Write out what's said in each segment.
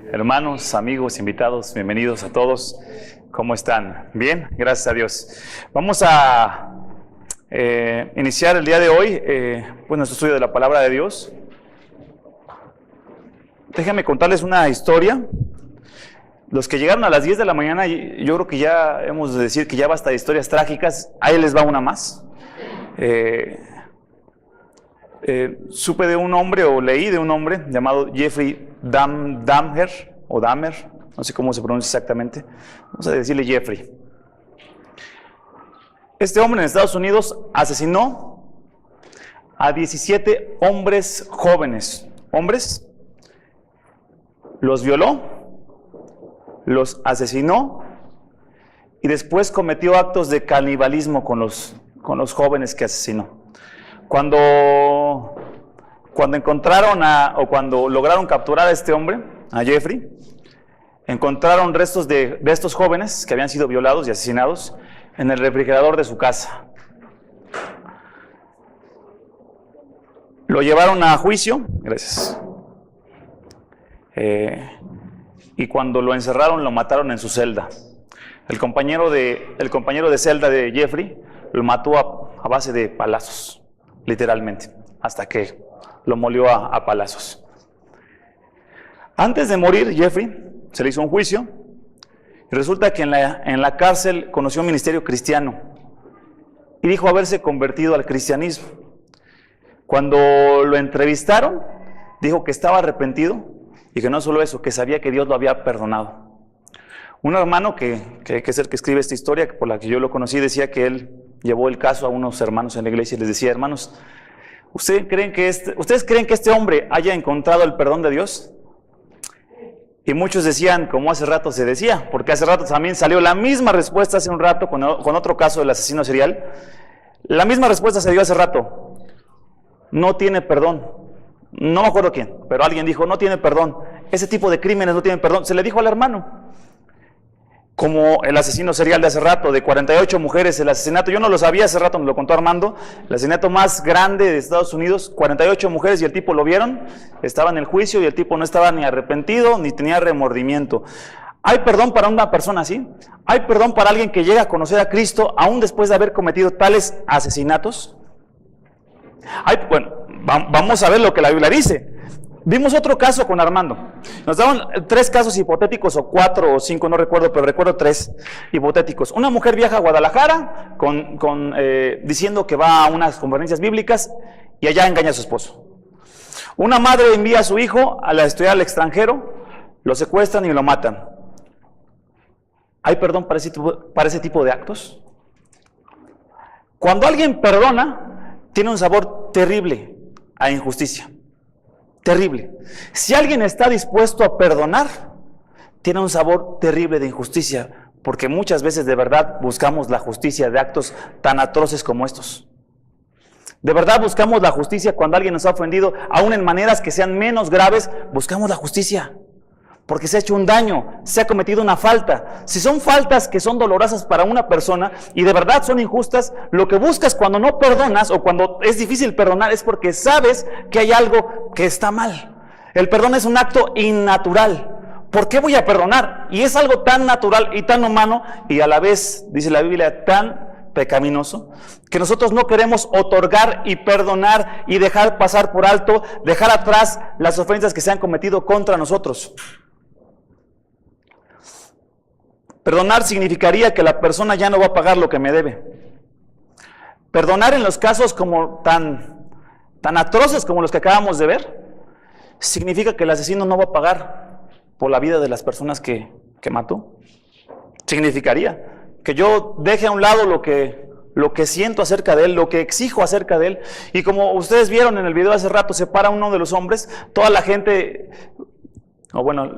Hermanos, amigos, invitados, bienvenidos a todos. ¿Cómo están? Bien, gracias a Dios. Vamos a iniciar el día de hoy nuestro estudio de la palabra de Dios. Déjenme contarles una historia. Los que llegaron a las 10 de la mañana, yo creo que ya hemos de decir que ya basta de historias trágicas. Ahí les va una más. Supe de un hombre, o leí de un hombre llamado Jeffrey Dahmer, no sé cómo se pronuncia exactamente, vamos a decirle Jeffrey. Este hombre en Estados Unidos asesinó a 17 hombres jóvenes, los violó, los asesinó y después cometió actos de canibalismo con los jóvenes que asesinó. Cuando encontraron cuando lograron capturar a este hombre, a Jeffrey, encontraron restos de estos jóvenes que habían sido violados y asesinados en el refrigerador de su casa. Lo llevaron a juicio, gracias. Y cuando lo encerraron, lo mataron en su celda. El compañero de celda de Jeffrey lo mató a base de palazos. Literalmente, hasta que lo molió a palazos. Antes de morir, Jeffrey se le hizo un juicio y resulta que en la cárcel conoció un ministerio cristiano y dijo haberse convertido al cristianismo. Cuando lo entrevistaron, dijo que estaba arrepentido y que no solo eso, que sabía que Dios lo había perdonado. Un hermano que es el que escribe esta historia, por la que yo lo conocí, decía que él llevó el caso a unos hermanos en la iglesia y les decía: hermanos, ¿ustedes creen que este hombre haya encontrado el perdón de Dios? Y muchos decían, como hace rato se decía, porque hace rato también salió la misma respuesta hace un rato con otro caso del asesino serial. La misma respuesta se dio hace rato: no tiene perdón. No me acuerdo quién, pero alguien dijo: no tiene perdón. Ese tipo de crímenes no tienen perdón. Se le dijo al hermano. Como el asesino serial de hace rato, de 48 mujeres, el asesinato, yo no lo sabía, hace rato me lo contó Armando, el asesinato más grande de Estados Unidos, 48 mujeres y el tipo lo vieron, estaba en el juicio y el tipo no estaba ni arrepentido ni tenía remordimiento. ¿Hay perdón para una persona así? ¿Hay perdón para alguien que llega a conocer a Cristo aún después de haber cometido tales asesinatos? Vamos a ver lo que la Biblia dice. Vimos otro caso con Armando. Nos daban 3 casos hipotéticos, o 4 o 5, no recuerdo, pero recuerdo 3 hipotéticos. Una mujer viaja a Guadalajara diciendo que va a unas conferencias bíblicas y allá engaña a su esposo. Una madre envía a su hijo a estudiar al extranjero, lo secuestran y lo matan. ¿Hay perdón para ese tipo de actos? Cuando alguien perdona, tiene un sabor terrible a injusticia. Terrible. Si alguien está dispuesto a perdonar, tiene un sabor terrible de injusticia, porque muchas veces de verdad buscamos la justicia de actos tan atroces como estos. De verdad buscamos la justicia cuando alguien nos ha ofendido, aún en maneras que sean menos graves, buscamos la justicia, porque se ha hecho un daño, se ha cometido una falta. Si son faltas que son dolorosas para una persona y de verdad son injustas, lo que buscas cuando no perdonas o cuando es difícil perdonar es porque sabes que hay algo que está mal. El perdón es un acto innatural. ¿Por qué voy a perdonar? Y es algo tan natural y tan humano y a la vez, dice la Biblia, tan pecaminoso, que nosotros no queremos otorgar y perdonar y dejar pasar por alto, dejar atrás las ofensas que se han cometido contra nosotros. Perdonar significaría que la persona ya no va a pagar lo que me debe. Perdonar en los casos como tan atroces como los que acabamos de ver, significa que el asesino no va a pagar por la vida de las personas que mató. Significaría que yo deje a un lado lo que siento acerca de él, lo que exijo acerca de él. Y como ustedes vieron en el video hace rato, se para uno de los hombres, toda la gente,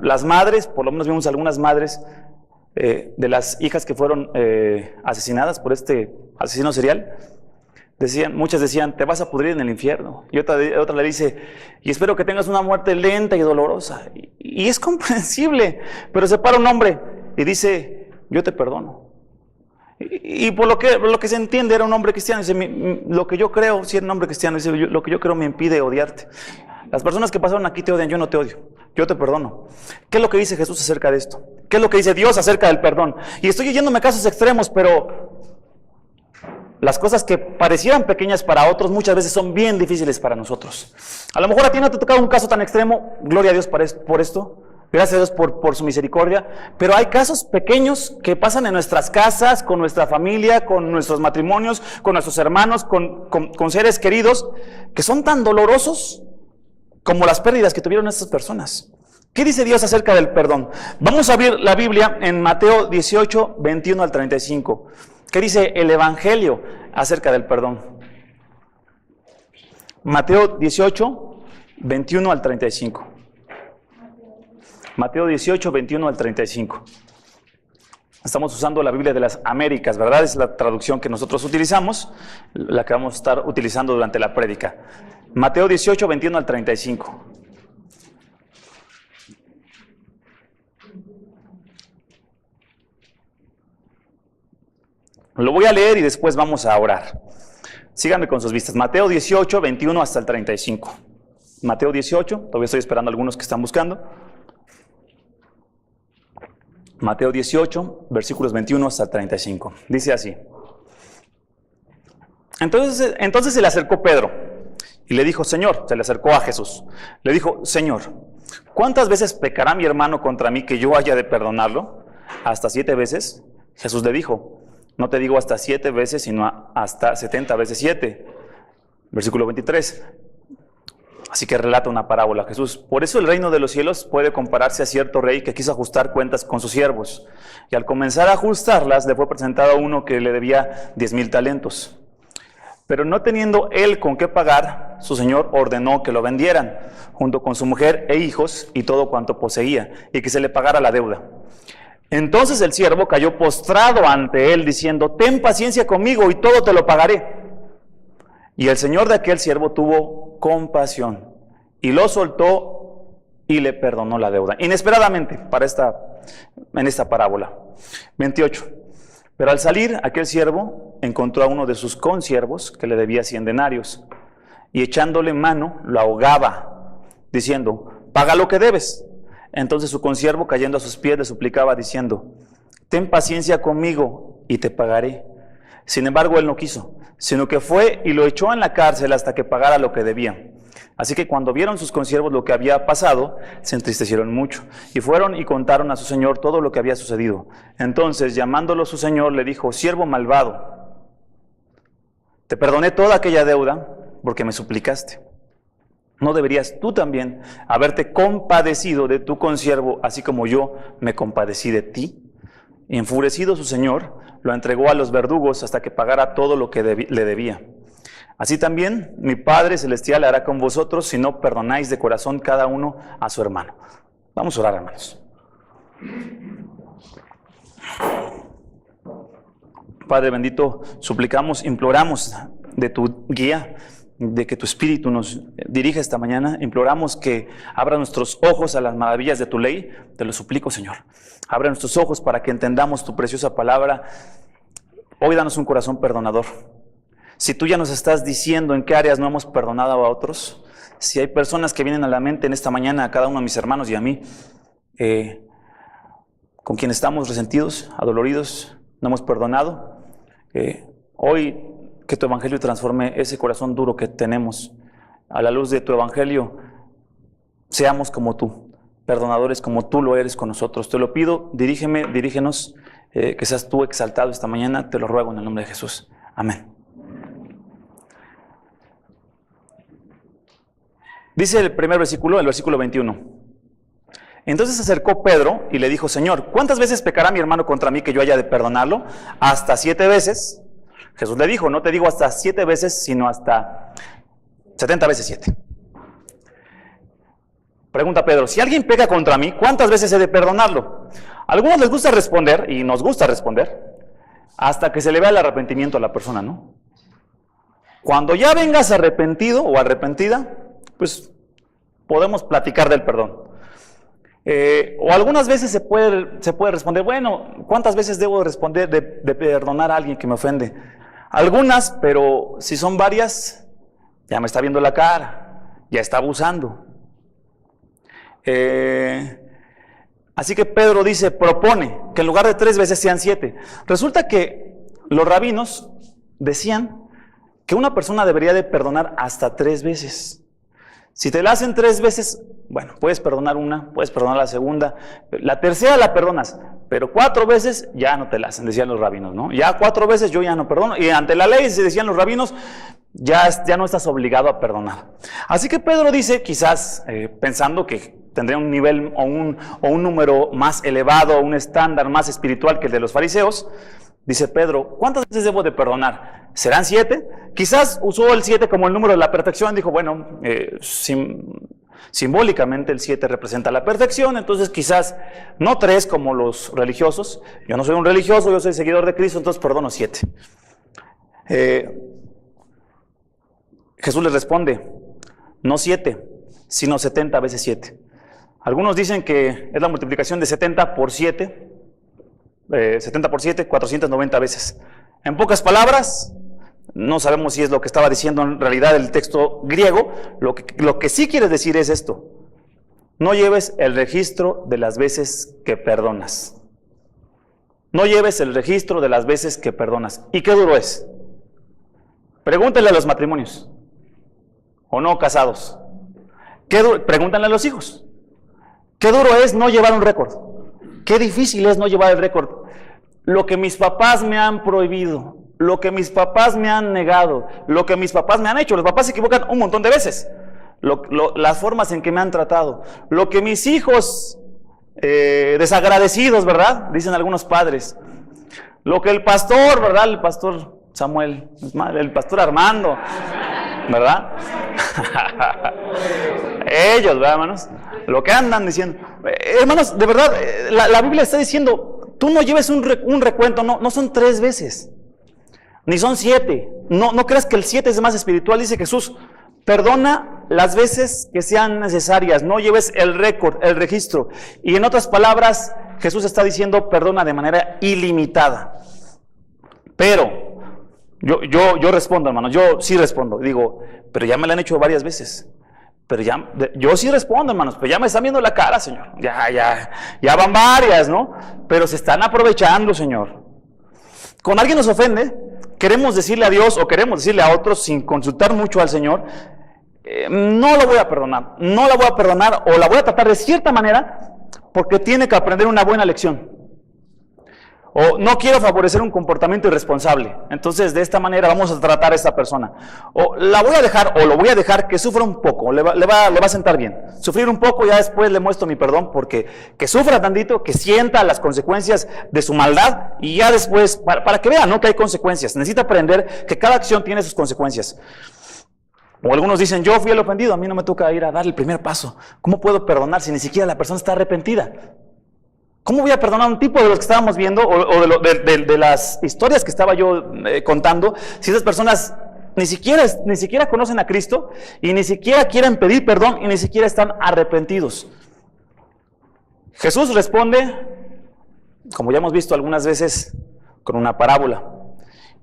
las madres, por lo menos vimos algunas madres, de las hijas que fueron asesinadas por este asesino serial, muchas decían: te vas a pudrir en el infierno. Y otra le dice: y espero que tengas una muerte lenta y dolorosa. Y es comprensible, pero se para un hombre y dice: yo te perdono. Y por lo que se entiende, era un hombre cristiano. Dice: lo que yo creo, si era un hombre cristiano, dice: lo que yo creo me impide odiarte. Las personas que pasaron aquí te odian, yo no te odio. yo te perdono. ¿Qué es lo que dice Jesús acerca de esto? ¿Qué es lo que dice Dios acerca del perdón? Y estoy yéndome a casos extremos, pero las cosas que parecieran pequeñas para otros muchas veces son bien difíciles para nosotros. A lo mejor a ti no te ha tocado un caso tan extremo, gloria a Dios por esto, gracias a Dios por su misericordia, pero hay casos pequeños que pasan en nuestras casas, con nuestra familia, con nuestros matrimonios, con nuestros hermanos, con seres queridos, que son tan dolorosos como las pérdidas que tuvieron estas personas. ¿Qué dice Dios acerca del perdón? Vamos a abrir la Biblia en Mateo 18, 21 al 35. ¿Qué dice el Evangelio acerca del perdón? Mateo 18, 21 al 35. Mateo 18, 21 al 35. Estamos usando la Biblia de las Américas, ¿verdad? Es la traducción que nosotros utilizamos, la que vamos a estar utilizando durante la prédica. Mateo 18, 21 al 35. Lo voy a leer y después vamos a orar. Síganme con sus vistas. Mateo 18, 21 hasta el 35. Mateo 18, todavía estoy esperando a algunos que están buscando. Mateo 18, versículos 21 hasta el 35. Dice así. Entonces se le acercó Pedro y le dijo, Señor, se le acercó a Jesús. Le dijo, Señor, ¿cuántas veces pecará mi hermano contra mí que yo haya de perdonarlo? ¿Hasta 7 veces? Jesús le dijo, no te digo hasta 7 veces, sino hasta 70 veces 7. Versículo 23. Así que relata una parábola Jesús. Por eso el reino de los cielos puede compararse a cierto rey que quiso ajustar cuentas con sus siervos. Y al comenzar a ajustarlas, le fue presentado a uno que le debía 10,000 talentos. Pero no teniendo él con qué pagar, su señor ordenó que lo vendieran, junto con su mujer e hijos y todo cuanto poseía, y que se le pagara la deuda. Entonces el siervo cayó postrado ante él, diciendo, ten paciencia conmigo y todo te lo pagaré. Y el señor de aquel siervo tuvo compasión y lo soltó y le perdonó la deuda. Inesperadamente en esta parábola. 28. Pero al salir aquel siervo encontró a uno de sus consiervos que le debía 100 denarios y echándole mano lo ahogaba, diciendo, paga lo que debes. Entonces su consiervo, cayendo a sus pies, le suplicaba, diciendo, ten paciencia conmigo y te pagaré. Sin embargo, él no quiso, sino que fue y lo echó en la cárcel hasta que pagara lo que debía. Así que cuando vieron sus consiervos lo que había pasado, se entristecieron mucho, y fueron y contaron a su señor todo lo que había sucedido. Entonces, llamándolo su señor, le dijo, siervo malvado, te perdoné toda aquella deuda porque me suplicaste. ¿No deberías tú también haberte compadecido de tu consiervo, así como yo me compadecí de ti? Y enfurecido su señor, lo entregó a los verdugos hasta que pagara todo lo que le debía. Así también mi Padre Celestial hará con vosotros si no perdonáis de corazón cada uno a su hermano. Vamos a orar, hermanos. Padre bendito, suplicamos, imploramos de tu guía, de que tu Espíritu nos dirija esta mañana. Imploramos que abra nuestros ojos a las maravillas de tu ley. Te lo suplico, Señor. Abre nuestros ojos para que entendamos tu preciosa palabra. Hoy danos un corazón perdonador. Si tú ya nos estás diciendo en qué áreas no hemos perdonado a otros, si hay personas que vienen a la mente en esta mañana, a cada uno de mis hermanos y a mí, con quienes estamos resentidos, adoloridos, no hemos perdonado, hoy que tu evangelio transforme ese corazón duro que tenemos. A la luz de tu evangelio, seamos como tú, perdonadores como tú lo eres con nosotros. Te lo pido, dirígenos, que seas tú exaltado esta mañana, te lo ruego en el nombre de Jesús. Amén. Dice el primer versículo, el versículo 21. Entonces se acercó Pedro y le dijo, Señor, ¿cuántas veces pecará mi hermano contra mí que yo haya de perdonarlo? ¿Hasta 7 veces? Jesús le dijo, no te digo hasta 7 veces, sino hasta 70 veces 7. Pregunta Pedro, si alguien peca contra mí, ¿cuántas veces he de perdonarlo? A algunos les gusta responder, y nos gusta responder, hasta que se le vea el arrepentimiento a la persona, ¿no? Cuando ya vengas arrepentido o arrepentida, pues podemos platicar del perdón. O algunas veces se puede responder, bueno, ¿cuántas veces debo responder de perdonar a alguien que me ofende? Algunas, pero si son varias, ya me está viendo la cara, ya está abusando. Así que Pedro propone que en lugar de 3 veces sean 7. Resulta que los rabinos decían que una persona debería de perdonar hasta 3 veces. Si te la hacen 3 veces, bueno, puedes perdonar una, puedes perdonar la segunda, la tercera la perdonas, pero 4 veces ya no te la hacen, decían los rabinos, ¿no? Ya 4 veces yo ya no perdono, y ante la ley, se decían los rabinos, ya no estás obligado a perdonar. Así que Pedro dice, quizás pensando que tendría un nivel o un número más elevado, un estándar más espiritual que el de los fariseos, dice Pedro, ¿cuántas veces debo de perdonar? ¿Serán 7? Quizás usó el 7 como el número de la perfección, dijo, bueno, simbólicamente el 7 representa la perfección, entonces quizás no 3 como los religiosos. Yo no soy un religioso, yo soy seguidor de Cristo, entonces perdono 7. Jesús les responde, no 7, sino 70 veces 7. Algunos dicen que es la multiplicación de 70 por 7, 70 por 7, 490 veces. En pocas palabras, no sabemos si es lo que estaba diciendo en realidad el texto griego, lo que sí quiere decir es esto: no lleves el registro de las veces que perdonas. No lleves el registro de las veces que perdonas. ¿Y qué duro es? Pregúntenle a los matrimonios, o no casados. Pregúntenle a los hijos. Qué duro es no llevar un récord. Qué difícil es no llevar el récord. Lo que mis papás me han prohibido, lo que mis papás me han negado, lo que mis papás me han hecho. Los papás se equivocan un montón de veces. Las formas en que me han tratado. Lo que mis hijos desagradecidos, ¿verdad? Dicen algunos padres. Lo que el pastor, ¿verdad? El pastor Samuel, el pastor Armando, ¿verdad? Ellos, ¿verdad, hermanos? Lo que andan diciendo. Hermanos, de verdad, la Biblia está diciendo, tú no lleves un recuento, no son 3 veces, ni son 7. No creas que el 7 es más espiritual, dice Jesús. Perdona las veces que sean necesarias, no lleves el récord, el registro. Y en otras palabras, Jesús está diciendo, perdona de manera ilimitada. Pero yo respondo, hermanos, yo sí respondo. Digo, pero ya me la han hecho varias veces. Pero yo sí respondo, hermanos, pero ya me están viendo la cara, Señor. Ya van varias, ¿no? Pero se están aprovechando, Señor. Cuando alguien nos ofende, queremos decirle a Dios o queremos decirle a otros sin consultar mucho al Señor, no lo voy a perdonar, no la voy a perdonar o la voy a tratar de cierta manera porque tiene que aprender una buena lección. O no quiero favorecer un comportamiento irresponsable, entonces de esta manera vamos a tratar a esta persona. O la voy a dejar o lo voy a dejar que sufra un poco, le va a sentar bien. Sufrir un poco, ya después le muestro mi perdón porque que sufra tantito, que sienta las consecuencias de su maldad y ya después, para que vea, ¿no?, que hay consecuencias. Necesita aprender que cada acción tiene sus consecuencias. O algunos dicen, yo fui el ofendido, a mí no me toca ir a dar el primer paso. ¿Cómo puedo perdonar si ni siquiera la persona está arrepentida? ¿Cómo voy a perdonar a un tipo de los que estábamos viendo o de las historias que estaba yo contando si esas personas ni siquiera conocen a Cristo y ni siquiera quieren pedir perdón y ni siquiera están arrepentidos? Jesús responde, como ya hemos visto algunas veces, con una parábola.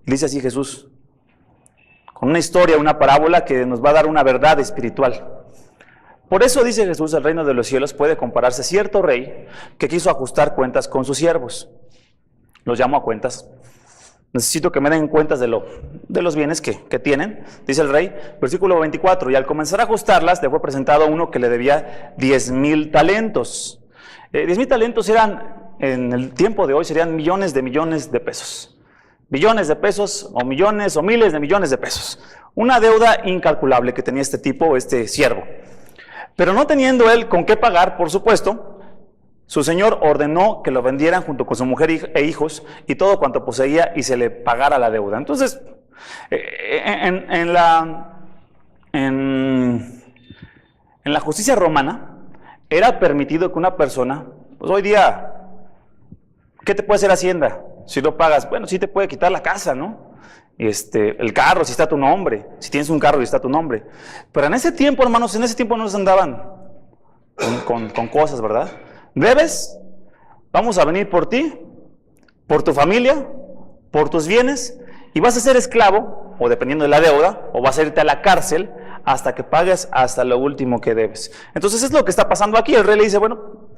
Dice así Jesús, con una historia, una parábola que nos va a dar una verdad espiritual. Por eso dice Jesús, el reino de los cielos puede compararse a cierto rey que quiso ajustar cuentas con sus siervos. Los llamo a cuentas. Necesito que me den cuentas de los bienes que tienen, dice el rey. Versículo 24, y al comenzar a ajustarlas, le fue presentado uno que le debía 10,000 talentos. 10,000 talentos eran, en el tiempo de hoy, serían millones de pesos. Billones de pesos, o millones, o miles de millones de pesos. Una deuda incalculable que tenía este tipo, este siervo. Pero no teniendo él con qué pagar, por supuesto, su señor ordenó que lo vendieran junto con su mujer e hijos y todo cuanto poseía y se le pagara la deuda. Entonces, en la justicia romana era permitido que una persona, pues hoy día, ¿qué te puede hacer Hacienda? Si no pagas, bueno, sí te puede quitar la casa, ¿no? El carro, si está tu nombre, si tienes un carro y está tu nombre. Pero en ese tiempo, hermanos, no se andaban con cosas, ¿verdad? Debes, vamos a venir por ti, por tu familia, por tus bienes, y vas a ser esclavo, o dependiendo de la deuda, o vas a irte a la cárcel hasta que pagues hasta lo último que debes. Entonces es lo que está pasando aquí. El rey le dice, bueno,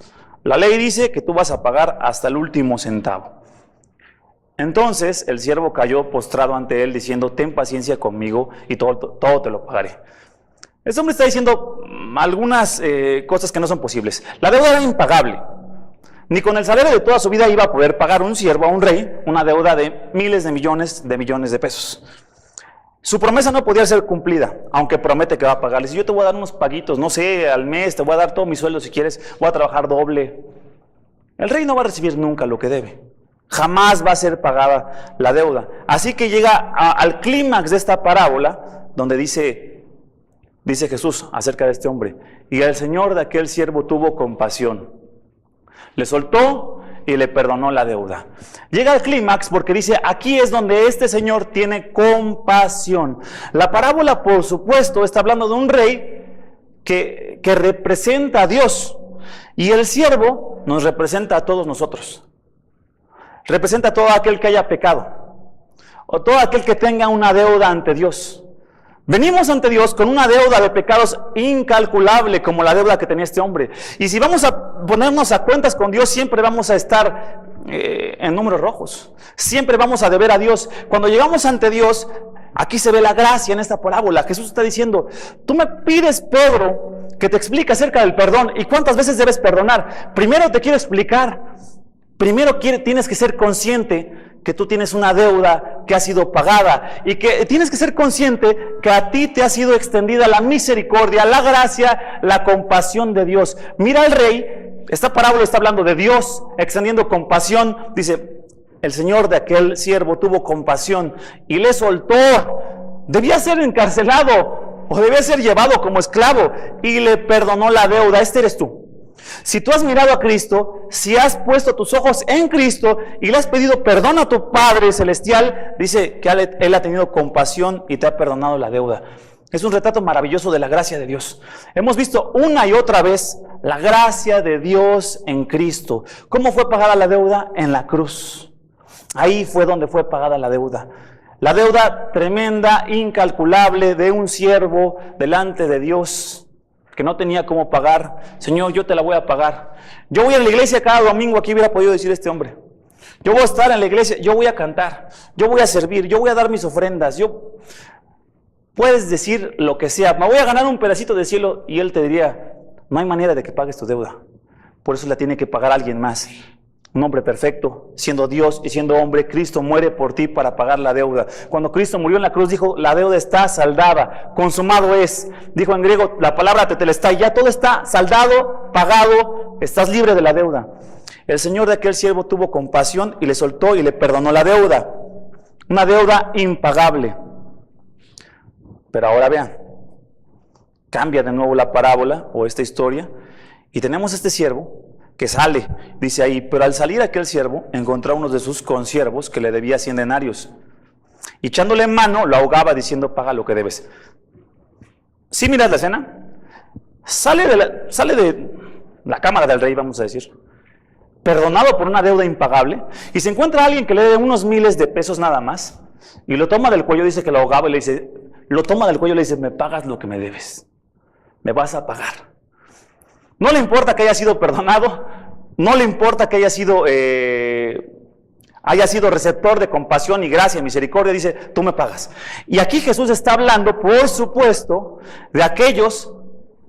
la ley dice que tú vas a pagar hasta el último centavo. Entonces el siervo cayó postrado ante él diciendo, ten paciencia conmigo y todo te lo pagaré. Este hombre está diciendo algunas cosas que no son posibles. La deuda era impagable. Ni con el salario de toda su vida iba a poder pagar un siervo a un rey una deuda de miles de millones de pesos. Su promesa no podía ser cumplida, aunque promete que va a pagarle. Si yo te voy a dar unos paguitos, no sé, al mes, te voy a dar todo mi sueldo si quieres, voy a trabajar doble. El rey no va a recibir nunca lo que debe. Jamás va a ser pagada la deuda. Así que llega al clímax de esta parábola, donde dice Jesús acerca de este hombre, y el Señor de aquel siervo tuvo compasión. Le soltó y le perdonó la deuda. Llega al clímax porque dice, aquí es donde este Señor tiene compasión. La parábola, por supuesto, está hablando de un rey que representa a Dios. Y el siervo nos representa a todos nosotros. Representa a todo aquel que haya pecado. O todo aquel que tenga una deuda ante Dios. Venimos ante Dios con una deuda de pecados incalculable como la deuda que tenía este hombre. Y si vamos a ponernos a cuentas con Dios, siempre vamos a estar en números rojos. Siempre vamos a deber a Dios. Cuando llegamos ante Dios, aquí se ve la gracia en esta parábola. Jesús está diciendo, tú me pides, Pedro, que te explique acerca del perdón. ¿Y cuántas veces debes perdonar? Primero te quiero explicar. Primero tienes que ser consciente que tú tienes una deuda que ha sido pagada y que tienes que ser consciente que a ti te ha sido extendida la misericordia, la gracia, la compasión de Dios. Mira al rey, esta parábola está hablando de Dios extendiendo compasión. Dice, el Señor de aquel siervo tuvo compasión y le soltó. Debía ser encarcelado o debía ser llevado como esclavo y le perdonó la deuda. Este eres tú. Si tú has mirado a Cristo, si has puesto tus ojos en Cristo y le has pedido perdón a tu Padre Celestial, dice que Él ha tenido compasión y te ha perdonado la deuda. Es un retrato maravilloso de la gracia de Dios. Hemos visto una y otra vez la gracia de Dios en Cristo. ¿Cómo fue pagada la deuda? En la cruz. Ahí fue donde fue pagada la deuda. La deuda tremenda, incalculable de un siervo delante de Dios, que no tenía cómo pagar. Señor, yo te la voy a pagar. Yo voy a la iglesia cada domingo, aquí hubiera podido decir este hombre. Yo voy a estar en la iglesia, yo voy a cantar, yo voy a servir, yo voy a dar mis ofrendas. Puedes decir lo que sea, me voy a ganar un pedacito de cielo, y él te diría, no hay manera de que pagues tu deuda. Por eso la tiene que pagar alguien más. Un hombre perfecto, siendo Dios y siendo hombre, Cristo muere por ti para pagar la deuda. Cuando Cristo murió en la cruz, dijo, la deuda está saldada, consumado es. Dijo en griego, la palabra tetelestai, ya todo está saldado, pagado, estás libre de la deuda. El Señor de aquel siervo tuvo compasión y le soltó y le perdonó la deuda. Una deuda impagable. Pero ahora vean, cambia de nuevo la parábola o esta historia y tenemos este siervo que sale, dice ahí, pero al salir aquel siervo encontró a uno de sus consiervos que le debía 100 denarios. Y echándole en mano, lo ahogaba diciendo, paga lo que debes. ¿Sí miras la escena? Sale de la cámara del rey, vamos a decir, perdonado por una deuda impagable, y se encuentra a alguien que le debe unos miles de pesos nada más, y lo toma del cuello, dice que lo ahogaba, y le dice, lo toma del cuello y le dice, me pagas lo que me debes, me vas a pagar. No le importa que haya sido perdonado, no le importa que haya sido receptor de compasión y gracia y misericordia, dice, tú me pagas. Y aquí Jesús está hablando, por supuesto, de aquellos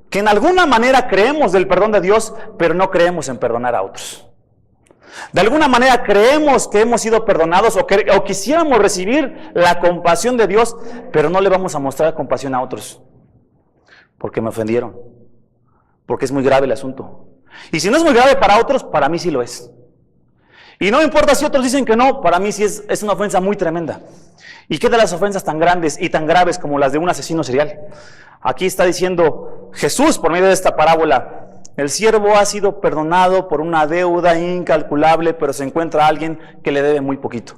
que en alguna manera creemos del perdón de Dios, pero no creemos en perdonar a otros. De alguna manera creemos que hemos sido perdonados o quisiéramos recibir la compasión de Dios, pero no le vamos a mostrar compasión a otros, porque me ofendieron. Porque es muy grave el asunto. Y si no es muy grave para otros, para mí sí lo es. Y no me importa si otros dicen que no, para mí sí es una ofensa muy tremenda. ¿Y qué de las ofensas tan grandes y tan graves como las de un asesino serial? Aquí está diciendo Jesús por medio de esta parábola, el siervo ha sido perdonado por una deuda incalculable, pero se encuentra alguien que le debe muy poquito.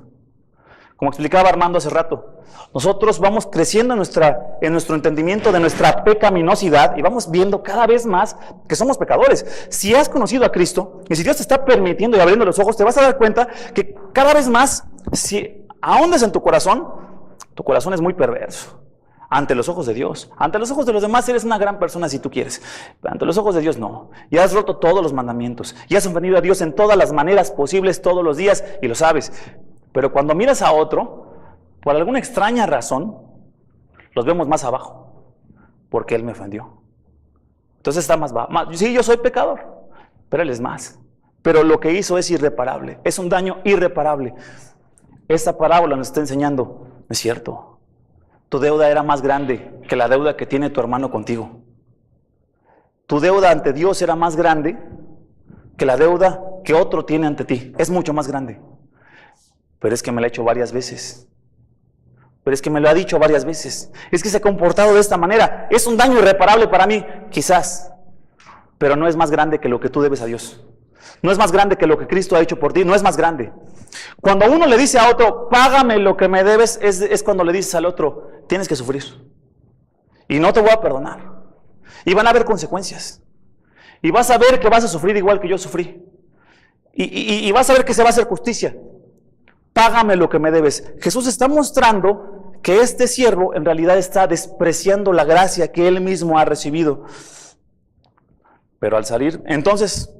Como explicaba Armando hace rato, nosotros vamos creciendo en nuestro entendimiento de nuestra pecaminosidad y vamos viendo cada vez más que somos pecadores. Si has conocido a Cristo y si Dios te está permitiendo y abriendo los ojos, te vas a dar cuenta que cada vez más, si ahondas en tu corazón es muy perverso. ante los ojos de Dios. Ante los ojos de los demás eres una gran persona si tú quieres. Pero ante los ojos de Dios no. Y has roto todos los mandamientos. Y has ofendido a Dios en todas las maneras posibles todos los días y lo sabes. Pero cuando miras a otro, por alguna extraña razón, los vemos más abajo. Porque Él me ofendió. Entonces está más bajo. Sí, yo soy pecador, pero Él es más. Pero lo que hizo es irreparable. Es un daño irreparable. Esta parábola nos está enseñando, no es cierto. Tu deuda era más grande que la deuda que tiene tu hermano contigo. Tu deuda ante Dios era más grande que la deuda que otro tiene ante ti. Es mucho más grande. Pero es que me lo ha hecho varias veces. Pero es que me lo ha dicho varias veces. Es que se ha comportado de esta manera. Es un daño irreparable para mí, quizás. Pero no es más grande que lo que tú debes a Dios. No es más grande que lo que Cristo ha hecho por ti. No es más grande. Cuando uno le dice a otro, págame lo que me debes, es cuando le dices al otro, tienes que sufrir. Y no te voy a perdonar. Y van a haber consecuencias. Y vas a ver que vas a sufrir igual que yo sufrí. Y vas a ver que se va a hacer justicia. Págame lo que me debes. Jesús está mostrando que este siervo en realidad está despreciando la gracia que él mismo ha recibido. Pero al salir, entonces,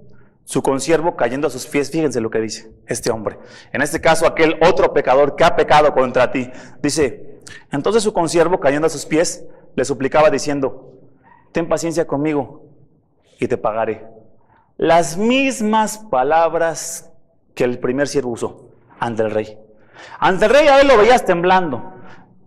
su consiervo cayendo a sus pies, fíjense lo que dice este hombre. En este caso, aquel otro pecador que ha pecado contra ti. Dice, entonces su consiervo cayendo a sus pies, le suplicaba diciendo, ten paciencia conmigo y te pagaré. Las mismas palabras que el primer siervo usó ante el rey. Ante el rey a él lo veías temblando,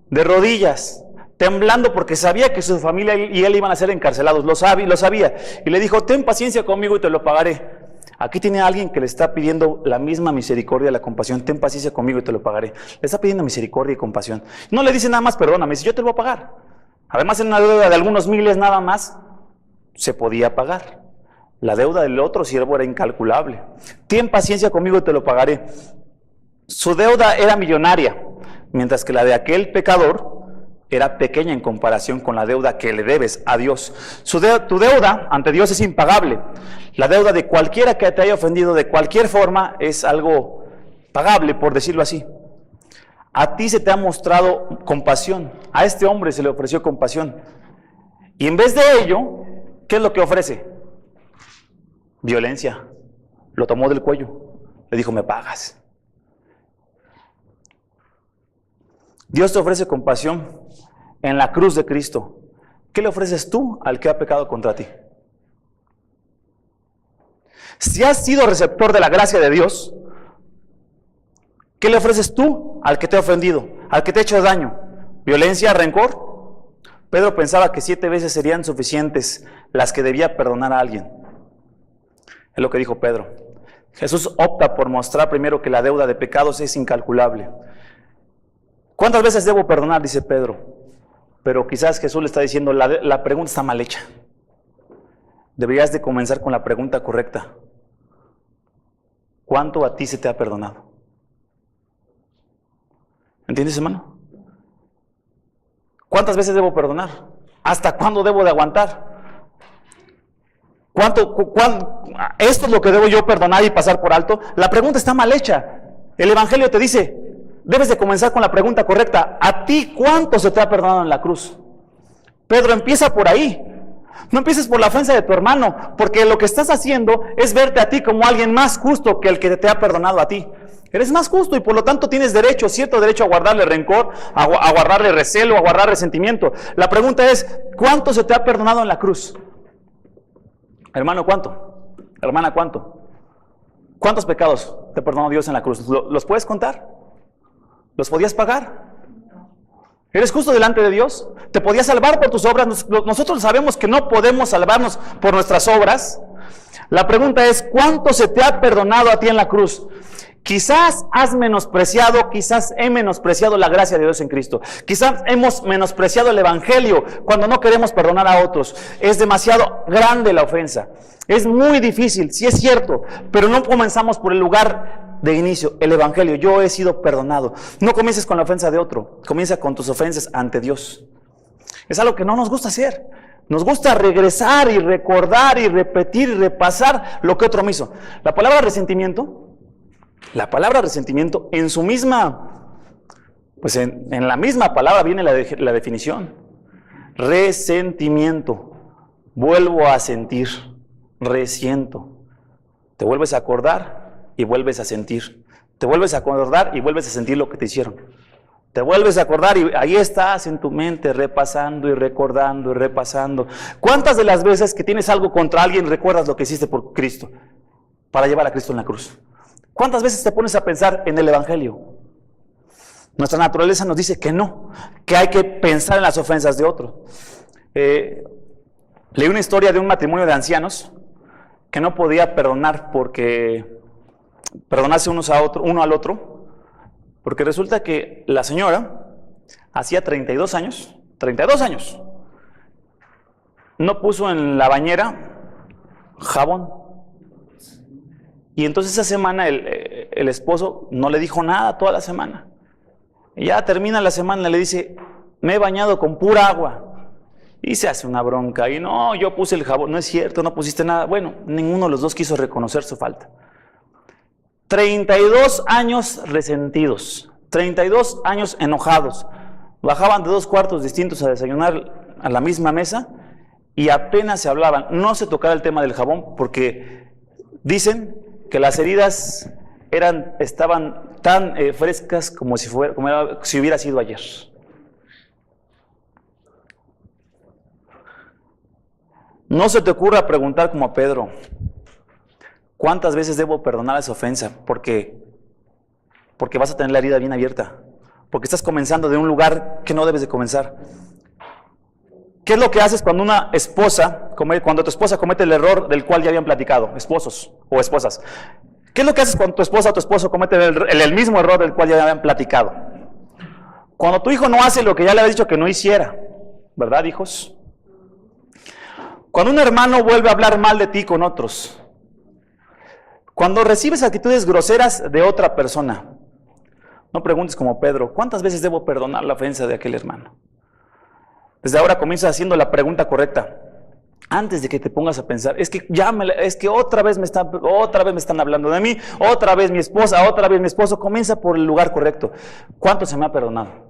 de rodillas, temblando porque sabía que su familia y él iban a ser encarcelados, lo sabía. Y le dijo, ten paciencia conmigo y te lo pagaré. Aquí tiene alguien que le está pidiendo la misma misericordia, la compasión. Ten paciencia conmigo y te lo pagaré. Le está pidiendo misericordia y compasión. No le dice nada más, perdóname, dice, yo te lo voy a pagar. Además, en una deuda de algunos miles nada más, se podía pagar. La deuda del otro siervo era incalculable. Ten paciencia conmigo y te lo pagaré. Su deuda era millonaria, mientras que la de aquel pecador era pequeña en comparación con la deuda que le debes a Dios. Tu deuda ante Dios es impagable. La deuda de cualquiera que te haya ofendido de cualquier forma es algo pagable, por decirlo así. A ti se te ha mostrado compasión. A este hombre se le ofreció compasión. Y en vez de ello, ¿qué es lo que ofrece? Violencia. Lo tomó del cuello. Le dijo, me pagas. Dios te ofrece compasión en la cruz de Cristo. ¿Qué le ofreces tú al que ha pecado contra ti? Si has sido receptor de la gracia de Dios, ¿qué le ofreces tú al que te ha ofendido, al que te ha hecho daño? ¿Violencia, rencor? Pedro pensaba que 7 veces serían suficientes las que debía perdonar a alguien. Es lo que dijo Pedro. Jesús opta por mostrar primero que la deuda de pecados es incalculable. ¿Cuántas veces debo perdonar? Dice Pedro. Pero quizás Jesús le está diciendo, la pregunta está mal hecha. Deberías de comenzar con la pregunta correcta. ¿Cuánto a ti se te ha perdonado? ¿Entiendes, hermano? ¿Cuántas veces debo perdonar? ¿Hasta cuándo debo de aguantar? ¿Esto es lo que debo yo perdonar y pasar por alto? La pregunta está mal hecha. El Evangelio te dice, debes de comenzar con la pregunta correcta. ¿A ti cuánto se te ha perdonado en la cruz? Pedro, empieza por ahí. No empieces por la ofensa de tu hermano, porque lo que estás haciendo es verte a ti como alguien más justo que el que te ha perdonado a ti. Eres más justo y por lo tanto tienes derecho, cierto derecho a guardarle rencor, a guardarle recelo, a guardar resentimiento. La pregunta es, ¿cuánto se te ha perdonado en la cruz? Hermano, ¿cuánto? Hermana, ¿cuánto? ¿Cuántos pecados te perdonó Dios en la cruz? ¿Los puedes contar? ¿Los podías pagar? ¿Eres justo delante de Dios? ¿Te podías salvar por tus obras? Nosotros sabemos que no podemos salvarnos por nuestras obras. La pregunta es, ¿cuánto se te ha perdonado a ti en la cruz? Quizás has menospreciado, quizás he menospreciado la gracia de Dios en Cristo. Quizás hemos menospreciado el Evangelio cuando no queremos perdonar a otros. Es demasiado grande la ofensa. Es muy difícil, sí es cierto, pero no comenzamos por el lugar de inicio, el Evangelio. Yo he sido perdonado. No comiences con la ofensa de otro, comienza con tus ofensas ante Dios. Es algo que no nos gusta hacer. Nos gusta regresar y recordar y repetir y repasar lo que otro me hizo. La palabra resentimiento en su misma, pues en la misma palabra viene la definición. Resentimiento. Vuelvo a sentir. Resiento. Te vuelves a acordar y vuelves a sentir. Te vuelves a acordar y vuelves a sentir lo que te hicieron. Te vuelves a acordar y ahí estás en tu mente repasando y recordando y repasando. ¿Cuántas de las veces que tienes algo contra alguien recuerdas lo que hiciste por Cristo? Para llevar a Cristo en la cruz. ¿Cuántas veces te pones a pensar en el Evangelio? Nuestra naturaleza nos dice que no, que hay que pensar en las ofensas de otro. Leí una historia de un matrimonio de ancianos que no podía perdonar perdonarse uno al otro, porque resulta que la señora hacía 32 años, no puso en la bañera jabón. Y entonces esa semana el esposo no le dijo nada toda la semana. Y ya termina la semana y le dice, me he bañado con pura agua. Y se hace una bronca, y no, yo puse el jabón, no es cierto, no pusiste nada. Bueno, ninguno de los dos quiso reconocer su falta. 32 años resentidos, 32 años enojados. Bajaban de 2 cuartos distintos a desayunar a la misma mesa y apenas se hablaban. No se tocaba el tema del jabón porque dicen que las heridas estaban tan frescas como si hubiera sido ayer. No se te ocurra preguntar como a Pedro, ¿cuántas veces debo perdonar esa ofensa? Porque vas a tener la herida bien abierta, porque estás comenzando de un lugar que no debes de comenzar. ¿Qué es lo que haces cuando cuando tu esposa comete el error del cual ya habían platicado, esposos o esposas? ¿Qué es lo que haces cuando tu esposa o tu esposo comete el mismo error del cual ya habían platicado? Cuando tu hijo no hace lo que ya le habías dicho que no hiciera, ¿verdad, hijos? Cuando un hermano vuelve a hablar mal de ti con otros. Cuando recibes actitudes groseras de otra persona. No preguntes como Pedro, ¿cuántas veces debo perdonar la ofensa de aquel hermano? Desde ahora comienza haciendo la pregunta correcta. Antes de que te pongas a pensar, es que otra vez me están hablando de mí, otra vez mi esposa, otra vez mi esposo. Comienza por el lugar correcto. ¿Cuánto se me ha perdonado?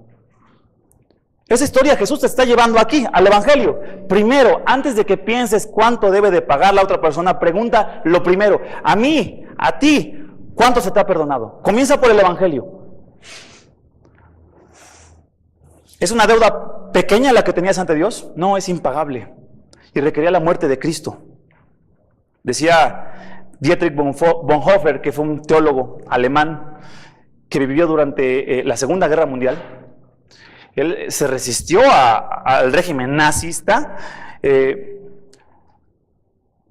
Esa historia Jesús te está llevando aquí, al Evangelio. Primero, antes de que pienses cuánto debe de pagar la otra persona, pregunta lo primero. A mí, a ti, ¿cuánto se te ha perdonado? Comienza por el Evangelio. ¿Es una deuda pequeña la que tenías ante Dios? No, es impagable. Y requería la muerte de Cristo. Decía Dietrich Bonhoeffer, que fue un teólogo alemán que vivió durante la Segunda Guerra Mundial. Él se resistió al régimen nazista,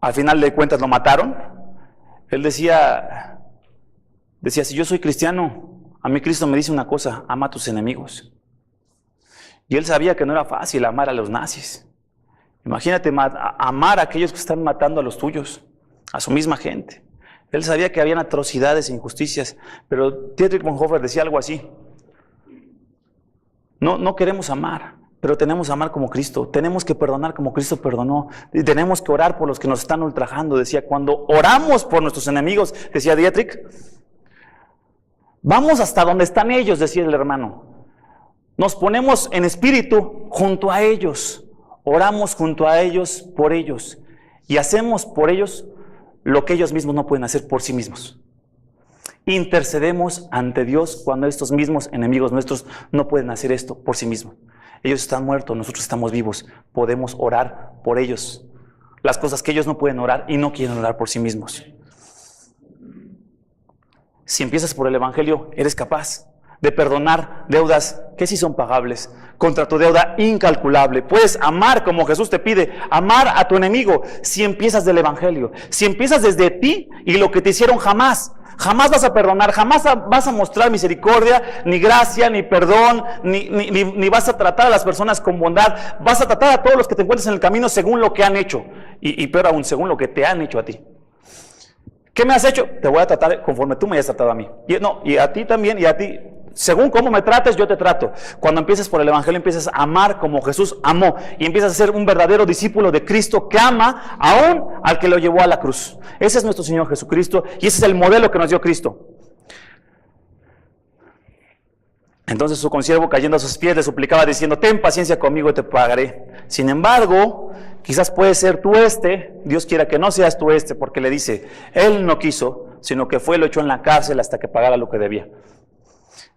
al final de cuentas lo mataron. Él decía, si yo soy cristiano, a mí Cristo me dice una cosa, ama a tus enemigos. Y él sabía que no era fácil amar a los nazis. Imagínate amar a aquellos que están matando a los tuyos, a su misma gente. Él sabía que habían atrocidades e injusticias, pero Dietrich Bonhoeffer decía algo así. No queremos amar, pero tenemos que amar como Cristo. Tenemos que perdonar como Cristo perdonó. Y tenemos que orar por los que nos están ultrajando. Decía, cuando oramos por nuestros enemigos, decía Dietrich, vamos hasta donde están ellos, decía el hermano. Nos ponemos en espíritu junto a ellos. Oramos junto a ellos, por ellos. Y hacemos por ellos lo que ellos mismos no pueden hacer por sí mismos. Intercedemos ante Dios cuando estos mismos enemigos nuestros no pueden hacer esto por sí mismos. Ellos están muertos, nosotros estamos vivos. Podemos orar por ellos. Las cosas que ellos no pueden orar y no quieren orar por sí mismos. Si empiezas por el Evangelio, eres capaz de perdonar deudas que sí son pagables, contra tu deuda incalculable. Puedes amar como Jesús te pide, amar a tu enemigo, si empiezas del Evangelio. Si empiezas desde ti y lo que te hicieron, jamás vas a perdonar, jamás vas a mostrar misericordia, ni gracia, ni perdón, ni vas a tratar a las personas con bondad. Vas a tratar a todos los que te encuentres en el camino según lo que han hecho, y peor aún, según lo que te han hecho a ti. ¿Qué me has hecho? Te voy a tratar conforme tú me hayas tratado a mí. Y a ti también, y a ti. Según cómo me trates, yo te trato. Cuando empieces por el Evangelio, empiezas a amar como Jesús amó. Y empiezas a ser un verdadero discípulo de Cristo que ama aún al que lo llevó a la cruz. Ese es nuestro Señor Jesucristo y ese es el modelo que nos dio Cristo. Entonces su consiervo, cayendo a sus pies, le suplicaba diciendo: ten paciencia conmigo y te pagaré. Sin embargo, quizás puedes ser tú Dios quiera que no seas tú porque le dice, él no quiso, sino que fue y lo echó en la cárcel hasta que pagara lo que debía.